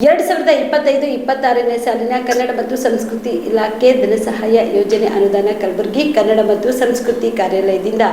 2025-26ನೇ ಸಾಲಿನ ಕನ್ನಡ ಮತ್ತು ಸಂಸ್ಕೃತಿ ಇಲಾಖೆ ಧನಸಹಾಯ ಯೋಜನೆ ಅನುದಾನ ಕಲಬುರಗಿ ಕನ್ನಡ ಮತ್ತು ಸಂಸ್ಕೃತಿ ಕಾರ್ಯಾಲಯದಿಂದ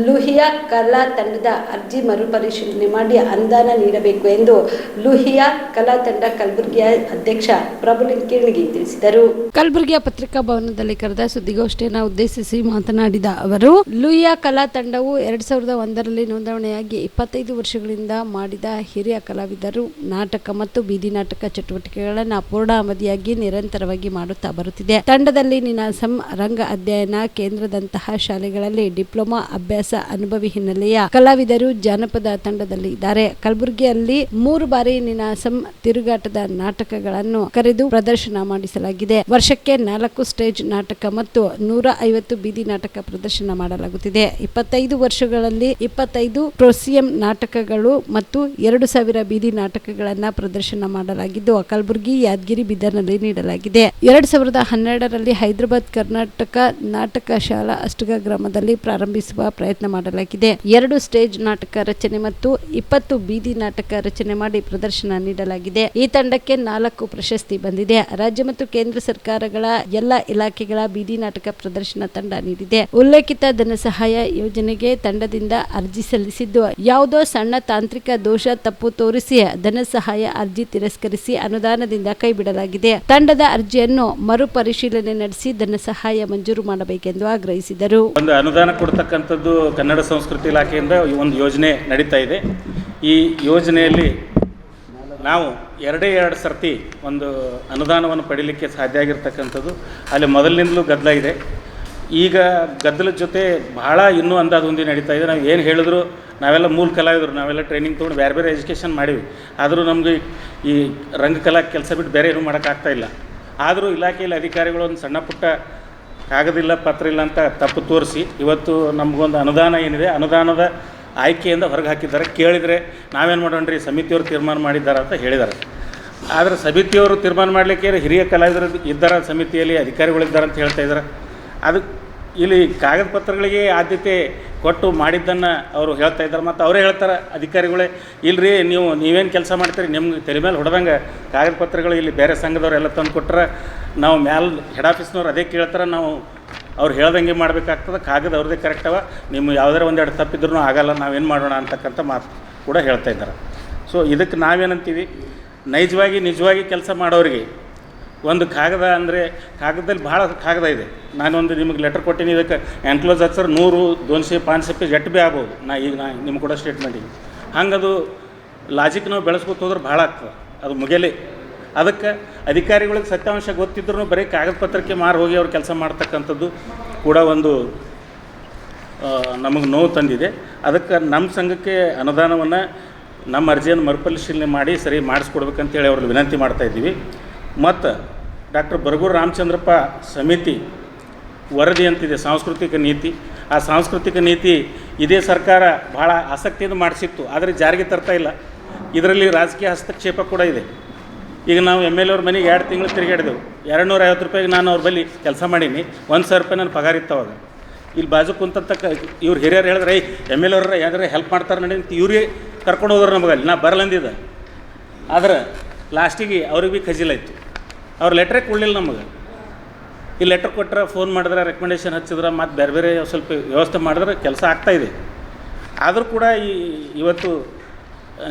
ಲೂಹಿಯಾ ಕಲಾ ತಂಡದ ಅರ್ಜಿ ಮರುಪರಿಶೀಲನೆ ಮಾಡಿ ಅನುದಾನ ನೀಡಬೇಕು ಎಂದು ಲೂಹಿಯಾ ಕಲಾ ತಂಡ ಕಲಬುರಗಿಯ ಅಧ್ಯಕ್ಷ ಪ್ರಭುಲಿಂಗ ಕಿರಣಗಿ ತಿಳಿಸಿದರು. ಕಲಬುರಗಿಯ ಪತ್ರಿಕಾ ಭವನದಲ್ಲಿ ಕರೆದ ಸುದ್ದಿಗೋಷ್ಠಿಯನ್ನು ಉದ್ದೇಶಿಸಿ ಮಾತನಾಡಿದ ಅವರು, ಲೂಹಿಯಾ ಕಲಾ ತಂಡವು 2001ರಲ್ಲಿ ನೋಂದಣಿಯಾಗಿ 25 ವರ್ಷಗಳಿಂದ ಮಾಡಿದ ಹಿರಿಯ ಕಲಾವಿದರು ನಾಟಕ ಮತ್ತು ಬೀದಿ ನಾಟಕ ಚಟುವಟಿಕೆಗಳನ್ನು ಪೂರ್ಣಾವಧಿಯಾಗಿ ನಿರಂತರವಾಗಿ ಮಾಡುತ್ತಾ ಬರುತ್ತಿದೆ. ತಂಡದಲ್ಲಿ ನಿನಾಸಂ, ರಂಗ ಅಧ್ಯಯನ ಕೇಂದ್ರದಂತಹ ಶಾಲೆಗಳಲ್ಲಿ ಡಿಪ್ಲೊಮಾ ಅಭ್ಯಾಸ ಅನುಭವಿ ಹಿನ್ನೆಲೆಯ ಕಲಾವಿದರು ಜಾನಪದ ತಂಡದಲ್ಲಿ ಇದ್ದಾರೆ. ಕಲಬುರಗಿಯಲ್ಲಿ 3 ಬಾರಿ ನಿನಾಸಂ ತಿರುಗಾಟದ ನಾಟಕಗಳನ್ನು ಕರೆದು ಪ್ರದರ್ಶನ ಮಾಡಿಸಲಾಗಿದೆ. ವರ್ಷಕ್ಕೆ 4 ಸ್ಟೇಜ್ ನಾಟಕ ಮತ್ತು 150 ಬೀದಿ ನಾಟಕ ಪ್ರದರ್ಶನ ಮಾಡಲಾಗುತ್ತಿದೆ. 25 ವರ್ಷಗಳಲ್ಲಿ 25 ಪ್ರೋಸಿಯಂ ನಾಟಕಗಳು ಮತ್ತು 2000 ಬೀದಿ ನಾಟಕಗಳನ್ನು ಪ್ರದರ್ಶನ ಮಾಡಲಾಗಿದ್ದು ಕಲಬುರಗಿ, ಯಾದಗಿರಿ, ಬೀದರ್ನಲ್ಲಿ ನೀಡಲಾಗಿದೆ. 2012ರಲ್ಲಿ ಹೈದರಾಬಾದ್ ಕರ್ನಾಟಕ ನಾಟಕ ಶಾಲಾ ಅಷ್ಟಗ ಗ್ರಾಮದಲ್ಲಿ ಪ್ರಾರಂಭಿಸುವ ಪ್ರಯತ್ನ ಮಾಡಲಾಗಿದೆ. 2 ಸ್ಟೇಜ್ ನಾಟಕ ರಚನೆ ಮತ್ತು 20 ಬೀದಿ ನಾಟಕ ರಚನೆ ಮಾಡಿ ಪ್ರದರ್ಶನ ನೀಡಲಾಗಿದೆ. ಈ ತಂಡಕ್ಕೆ 4 ಪ್ರಶಸ್ತಿ ಬಂದಿದೆ. ರಾಜ್ಯ ಮತ್ತು ಕೇಂದ್ರ ಸರ್ಕಾರಗಳ ಎಲ್ಲ ಇಲಾಖೆಗಳ ಬೀದಿ ನಾಟಕ ಪ್ರದರ್ಶನ ತಂಡ ನೀಡಿದೆ. ಉಲ್ಲೇಖಿತ ಧನಸಹಾಯ ಯೋಜನೆಗೆ ತಂಡದಿಂದ ಅರ್ಜಿ ಸಲ್ಲಿಸಿದ್ದು ಯಾವುದೋ ಸಣ್ಣ ತಾಂತ್ರಿಕ ದೋಷ ತಪ್ಪು ತೋರಿಸಿ ಧನಸಹಾಯ ಅರ್ಜಿ ತಿರಸ್ಕರಿಸಿ ಅನುದಾನದಿಂದ ಕೈಬಿಡಲಾಗಿದೆ. ತಂಡದ ಅರ್ಜಿಯನ್ನು ಮರುಪರಿಶೀಲನೆ ನಡೆಸಿ ಧನಸಹಾಯ ಮಂಜೂರು ಮಾಡಬೇಕೆಂದು ಆಗ್ರಹಿಸಿದರು. ಒಂದು ಅನುದಾನ ಕೊಡ್ತಕ್ಕಂಥದ್ದು ಕನ್ನಡ ಸಂಸ್ಕೃತಿ ಇಲಾಖೆಯಿಂದ ಒಂದು ಯೋಜನೆ ನಡೀತಾ ಇದೆ. ಈ ಯೋಜನೆಯಲ್ಲಿ ನಾವು ಎರಡೇ ಸರ್ತಿ ಒಂದು ಅನುದಾನವನ್ನು ಪಡೀಲಿಕ್ಕೆ ಸಾಧ್ಯ ಆಗಿರ್ತಕ್ಕಂಥದ್ದು. ಅಲ್ಲಿ ಮೊದಲಿನಿಂದಲೂ ಗದ್ದಲ ಇದೆ. ಈಗ ಗದ್ದಲದ ಜೊತೆ ಬಹಳ ಇನ್ನೂ ಅಂದಾಜು ಹೊಂದಿ ನಡೀತಾ ಇದೆ. ನಾವು ಏನು ಹೇಳಿದ್ರು, ನಾವೆಲ್ಲ ಮೂಲ ಕಲಾವಿದರು, ನಾವೆಲ್ಲ ಟ್ರೈನಿಂಗ್ ತೊಗೊಂಡು ಬೇರೆ ಬೇರೆ ಎಜುಕೇಷನ್ ಮಾಡೀವಿ. ಆದರೂ ನಮಗೆ ಈ ರಂಗಕಲಾ ಕೆಲಸ ಬಿಟ್ಟು ಬೇರೆ ಏನೂ ಮಾಡೋಕ್ಕಾಗ್ತಾಯಿಲ್ಲ. ಆದರೂ ಇಲಾಖೆಯಲ್ಲಿ ಅಧಿಕಾರಿಗಳು ಒಂದು ಸಣ್ಣ ಪುಟ್ಟ ಕಾಗದಿಲ್ಲ, ಪತ್ರ ಇಲ್ಲ ಅಂತ ತಪ್ಪು ತೋರಿಸಿ ಇವತ್ತು ನಮಗೊಂದು ಅನುದಾನ ಏನಿದೆ ಅನುದಾನದ ಆಯ್ಕೆಯಿಂದ ಹೊರಗೆ ಹಾಕಿದ್ದಾರೆ. ಕೇಳಿದರೆ ನಾವೇನು ಮಾಡೋಣ್ರಿ, ಸಮಿತಿಯವರು ತೀರ್ಮಾನ ಮಾಡಿದ್ದಾರೆ ಅಂತ ಹೇಳಿದ್ದಾರೆ. ಆದರೆ ಸಮಿತಿಯವರು ತೀರ್ಮಾನ ಮಾಡಲಿಕ್ಕೆ ಹಿರಿಯ ಕಲಾವಿದರು ಇದ್ದಾರೆ, ಸಮಿತಿಯಲ್ಲಿ ಅಧಿಕಾರಿಗಳಿದ್ದಾರೆ ಅಂತ ಹೇಳ್ತಾ ಇದ್ದಾರೆ. ಅದು ಇಲ್ಲಿ ಕಾಗದ ಪತ್ರಗಳಿಗೆ ಆದ್ಯತೆ ಕೊಟ್ಟು ಮಾಡಿದ್ದನ್ನು ಅವರು ಹೇಳ್ತಾ ಇದ್ದಾರೆ. ಮತ್ತು ಅವರೇ ಹೇಳ್ತಾರೆ ಅಧಿಕಾರಿಗಳೇ, ಇಲ್ಲರಿ ನೀವೇನು ಕೆಲಸ ಮಾಡ್ತೀರಿ, ನಿಮ್ಗೆ ತಲೆ ಮೇಲೆ ಹೊಡೆದಂಗೆ ಕಾಗದ ಪತ್ರಗಳು ಇಲ್ಲಿ ಬೇರೆ ಸಂಘದವ್ರೆಲ್ಲ ತಂದು ಕೊಟ್ಟರೆ ನಾವು ಮ್ಯಾಲೆ ಹೆಡ್ ಆಫೀಸ್ನವ್ರು ಅದೇ ಕೇಳ್ತಾರೆ, ನಾವು ಅವ್ರು ಹೇಳ್ದಂಗೆ ಮಾಡಬೇಕಾಗ್ತದೆ, ಕಾಗದ ಅವ್ರದ್ದೇ ಕರೆಕ್ಟವ, ನಿಮ್ಮ ಯಾವುದಾರ ಒಂದೆರಡು ತಪ್ಪಿದ್ರೂ ಆಗಲ್ಲ, ನಾವೇನು ಮಾಡೋಣ ಅಂತಕ್ಕಂಥ ಮಾತು ಕೂಡ ಹೇಳ್ತಾ ಇದ್ದಾರೆ. ಸೊ ಇದಕ್ಕೆ ನಾವೇನಂತೀವಿ, ನಿಜವಾಗಿ ಕೆಲಸ ಮಾಡೋರಿಗೆ ಒಂದು ಕಾಗದ ಅಂದರೆ ಕಾಗದದಲ್ಲಿ ಭಾಳ ಕಾಗದ ಇದೆ. ನಾನೊಂದು ನಿಮಗೆ ಲೆಟರ್ ಕೊಟ್ಟೀನಿ, ಇದಕ್ಕೆ ಎನ್ಕ್ಲೋಸ್ ಹಚ್ಚರ್ 100, 200, 500 ಪೇಜ್ ಎಟ್ಟು ಭೀ ಆಗ್ಬೋದು. ನಿಮ್ಗೆ ಕೊಡೋ ಸ್ಟೇಟ್ಮೆಂಟಿಗೆ ಹಂಗೆ ಅದು ಲಾಜಿಕ್ ನಾವು ಬೆಳೆಸ್ಕೊತ ಹೋದ್ರೆ ಭಾಳ ಆಗ್ತದೆ, ಅದು ಮುಗಿಯಲಿ. ಅದಕ್ಕೆ ಅಧಿಕಾರಿಗಳಿಗೆ ಸತ್ಯಾಂಶ ಗೊತ್ತಿದ್ರೂ ಬರೀ ಕಾಗದ ಪತ್ರಕ್ಕೆ ಮಾರು ಹೋಗಿ ಅವ್ರು ಕೆಲಸ ಮಾಡ್ತಕ್ಕಂಥದ್ದು ಕೂಡ ಒಂದು ನಮಗೆ ನೋವು ತಂದಿದೆ. ಅದಕ್ಕೆ ನಮ್ಮ ಸಂಘಕ್ಕೆ ಅನುದಾನವನ್ನು ನಮ್ಮ ಅರ್ಜಿಯನ್ನು ಮರುಪರಿಶೀಲನೆ ಮಾಡಿ ಸರಿ ಮಾಡಿಸ್ಕೊಡ್ಬೇಕಂತೇಳಿ ಅವ್ರಿಗೆ ವಿನಂತಿ ಮಾಡ್ತಾಯಿದ್ದೀವಿ. ಮತ್ತು ಡಾಕ್ಟರ್ ಬರಗೂರು ರಾಮಚಂದ್ರಪ್ಪ ಸಮಿತಿ ವರದಿ ಅಂತಿದೆ, ಸಾಂಸ್ಕೃತಿಕ ನೀತಿ. ಆ ಸಾಂಸ್ಕೃತಿಕ ನೀತಿ ಇದೇ ಸರ್ಕಾರ ಭಾಳ ಆಸಕ್ತಿಯಿಂದ ಮಾಡಿಸಿತ್ತು, ಆದರೆ ಜಾರಿಗೆ ತರ್ತಾ ಇಲ್ಲ. ಇದರಲ್ಲಿ ರಾಜಕೀಯ ಹಸ್ತಕ್ಷೇಪ ಕೂಡ ಇದೆ. ಈಗ ನಾವು MLA ಅವ್ರ ಮನೆಗೆ 2 ತಿಂಗಳು ತಿರುಗಾಡಿದೆವು. 250 ರೂಪಾಯಿಗೆ ನಾನು ಅವ್ರ ಬಳಿ ಕೆಲಸ ಮಾಡೀನಿ. 1,000 ರೂಪಾಯಿ ನನ್ನ ಪಗಾರ ಇತ್ತವಾಗ. ಇಲ್ಲಿ ಬಾಜು ಕುಂತಕ್ಕ ಇವ್ರು ಹಿರಿಯರು ಹೇಳಿದ್ರೆ, MLA ಅವ್ರ ಯಾವ್ದಾರ ಹೆಲ್ಪ್ ಮಾಡ್ತಾರೆ ನೋಡಿ ಅಂತ ಇವ್ರಿಗೆ ಕರ್ಕೊಂಡು ಹೋದ್ರು ನಮಗೆ. ಅಲ್ಲಿ ನಾ ಬರಲಂದಿದ್ದೆ. ಆದ್ರೆ ಲಾಸ್ಟಿಗೆ ಅವ್ರಿಗೆ ಭೀ ಖಜಿಲಾಯ್ತು. ಅವ್ರು ಲೆಟ್ರೇ ಕೊಡಲಿಲ್ಲ ನಮಗೆ. ಈ ಲೆಟ್ರ್ ಕೊಟ್ಟರೆ, ಫೋನ್ ಮಾಡಿದ್ರೆ, ರೆಕಮೆಂಡೇಷನ್ ಹಚ್ಚಿದ್ರೆ, ಮತ್ತು ಬೇರೆ ಬೇರೆ ಸ್ವಲ್ಪ ವ್ಯವಸ್ಥೆ ಮಾಡಿದ್ರೆ ಕೆಲಸ ಆಗ್ತಾಯಿದೆ. ಆದರೂ ಕೂಡ ಇವತ್ತು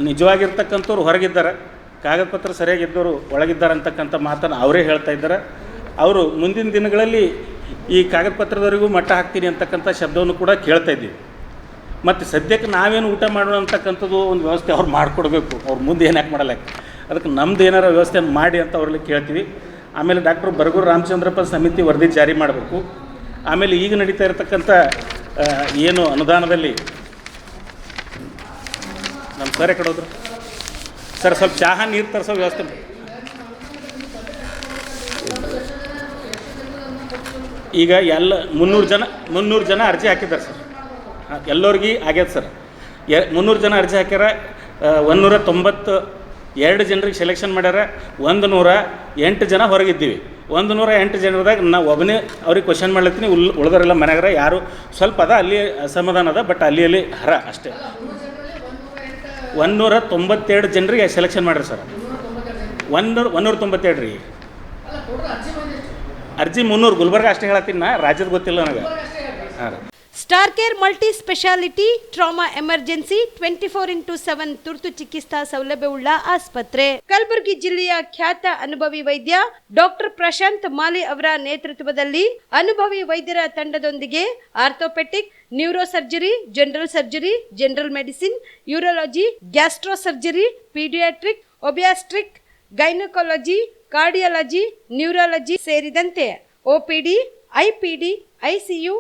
ನಿಜವಾಗಿರ್ತಕ್ಕಂಥವ್ರು ಹೊರಗಿದ್ದಾರೆ, ಕಾಗದ ಪತ್ರ ಸರಿಯಾಗಿದ್ದವರು ಒಳಗಿದ್ದಾರೆ ಅಂತಕ್ಕಂಥ ಮಾತನ್ನು ಅವರೇ ಹೇಳ್ತಾ ಇದ್ದಾರೆ. ಅವರು ಮುಂದಿನ ದಿನಗಳಲ್ಲಿ ಈ ಕಾಗದ ಪತ್ರದವರೆಗೂ ಮಟ್ಟ ಹಾಕ್ತೀನಿ ಅಂತಕ್ಕಂಥ ಶಬ್ದವನ್ನು ಕೂಡ ಕೇಳ್ತಾ ಇದ್ದೀವಿ. ಮತ್ತು ಸದ್ಯಕ್ಕೆ ನಾವೇನು ಊಟ ಮಾಡೋಣ ಅಂತಕ್ಕಂಥದ್ದು ಒಂದು ವ್ಯವಸ್ಥೆ ಅವ್ರು ಮಾಡಿಕೊಡ್ಬೇಕು. ಅವ್ರು ಮುಂದೆ ಏನು ಯಾಕೆ ಮಾಡಲ್ಲ, ಅದಕ್ಕೆ ನಮ್ಮದು ಏನಾರ ವ್ಯವಸ್ಥೆ ಮಾಡಿ ಅಂತ ಅವ್ರಲ್ಲಿ ಕೇಳ್ತೀವಿ. ಆಮೇಲೆ ಡಾಕ್ಟರ್ ಬರಗೂರು ರಾಮಚಂದ್ರಪ್ಪ ಸಮಿತಿ ವರದಿ ಜಾರಿ ಮಾಡಬೇಕು. ಆಮೇಲೆ ಈಗ ನಡೀತಾ ಇರತಕ್ಕಂಥ ಏನು ಅನುದಾನದಲ್ಲಿ ನಮ್ಮ ಸರ್ ಕಡೋದ್ರು ಸರ್, ಸ್ವಲ್ಪ ಚಹಾ ನೀರು ತರಿಸೋ ವ್ಯವಸ್ಥೆ. ಈಗ 300 ಜನ ಅರ್ಜಿ ಹಾಕಿದ್ದಾರೆ ಸರ್. ಎಲ್ಲರಿಗೂ ಆಗ್ಯದ ಸರ್. 300 ಜನ ಅರ್ಜಿ ಹಾಕ್ಯಾರ. 192 ಜನರಿಗೆ ಸೆಲೆಕ್ಷನ್ ಮಾಡ್ಯಾರ. 108 ಜನ ಹೊರಗಿದ್ದೀವಿ. 108 ಜನರದಾಗ ನಾವು ಒಬ್ಬನೇ ಅವ್ರಿಗೆ ಕ್ವಶನ್ ಮಾಡ್ಲತ್ತೀನಿ. ಉಳಿದವರೆಲ್ಲ ಮನೆಯಾಗ ಯಾರು ಸ್ವಲ್ಪ ಅದ ಅಲ್ಲಿ ಅಸಮಾಧಾನ ಅದ, ಬಟ್ ಅಲ್ಲಿ ಹರ ಅಷ್ಟೇ. 192 ಜನರಿಗೆ ಸೆಲೆಕ್ಷನ್ ಮಾಡ್ರಿ ಸರ್. 197 ರೀ. ಅರ್ಜಿ 300. ಗುಲ್ಬರ್ಗ ಅಷ್ಟೇ ಹೇಳತ್ತೀನಿ ನಾ, ರಾಜ್ಯದ ಗೊತ್ತಿಲ್ಲ ನನಗೆ. ಹಾಂ ರೀ. Star care multi speciality trauma emergency 24x7 ತುರ್ತು ಚಿಕಿತ್ಸಾ ಸೌಲಭ್ಯವುಳ್ಳ ಆಸ್ಪತ್ರೆ. ಕಲಬುರಗಿ ಜಿಲ್ಲೆಯ ಖ್ಯಾತ ಅನುಭವಿ ವೈದ್ಯ ಡಾಕ್ಟರ್ ಪ್ರಶಾಂತ್ ಮಾಲಿ ಅವರ ನೇತೃತ್ವದಲ್ಲಿ ಅನುಭವಿ ವೈದ್ಯರ ತಂಡದೊಂದಿಗೆ orthopaedic, neuro surgery, general surgery, general medicine, urology, gastro surgery, paediatric, obstetric, gynaecology, cardiology, neurology ಸೇರಿದಂತೆ OPD, IPD, ICU,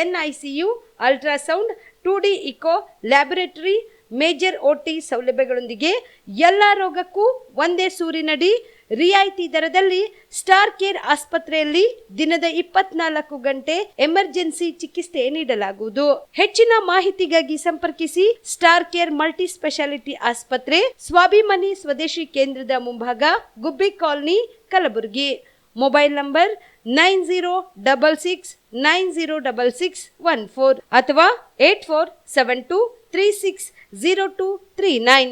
NICU, ultrasound, 2D echo, laboratory, major OT ಸೌಲಭ್ಯಗಳೊಂದಿಗೆ ಎಲ್ಲ ರೋಗಕ್ಕೂ ಒಂದೇ ಸೂರಿನಡಿ ರಿಯಾಯಿತಿ ದರದಲ್ಲಿ ಸ್ಟಾರ್ ಕೇರ್ ಆಸ್ಪತ್ರೆಯಲ್ಲಿ ದಿನದ 24 ಗಂಟೆ ಎಮರ್ಜೆನ್ಸಿ ಚಿಕಿತ್ಸೆ ನೀಡಲಾಗುವುದು. ಹೆಚ್ಚಿನ ಮಾಹಿತಿಗಾಗಿ ಸಂಪರ್ಕಿಸಿ ಸ್ಟಾರ್ ಕೇರ್ ಮಲ್ಟಿ ಸ್ಪೆಷಾಲಿಟಿ ಆಸ್ಪತ್ರೆ, ಸ್ವಾಭಿಮಾನಿ ಸ್ವದೇಶಿ ಕೇಂದ್ರದ ಮುಂಭಾಗ, ಗುಬ್ಬಿ ಕಾಲನಿ, ಕಲಬುರಗಿ. ಮೊಬೈಲ್ ನಂಬರ್ 9066906614 ಅಥವಾ 8472360239.